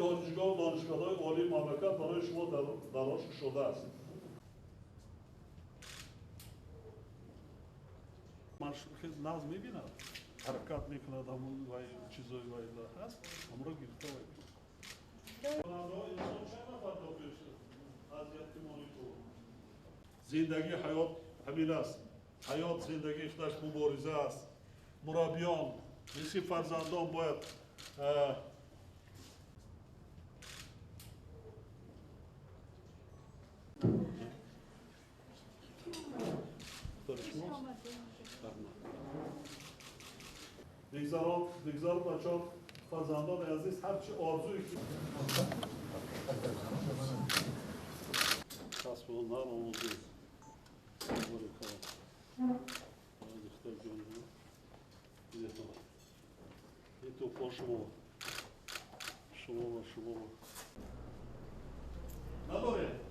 دانشگاه و دانشگاه‌های عالی مملکت برای شما تلاش شده است. من خیلی ناز میبینم حرکت میکند همون وای چیزای وای هست همون رو گرفته وای انسان چند نفر تا پیش اذیت می‌مانی تو زندگی حیات همین است. حیات زندگیش داشت مبارزه است. مربیان مثل فرزندان باید دیگزار بچه فرزندان عزیز هرچی آرزوی که کسب هنر آموزی این تو پا شما نداره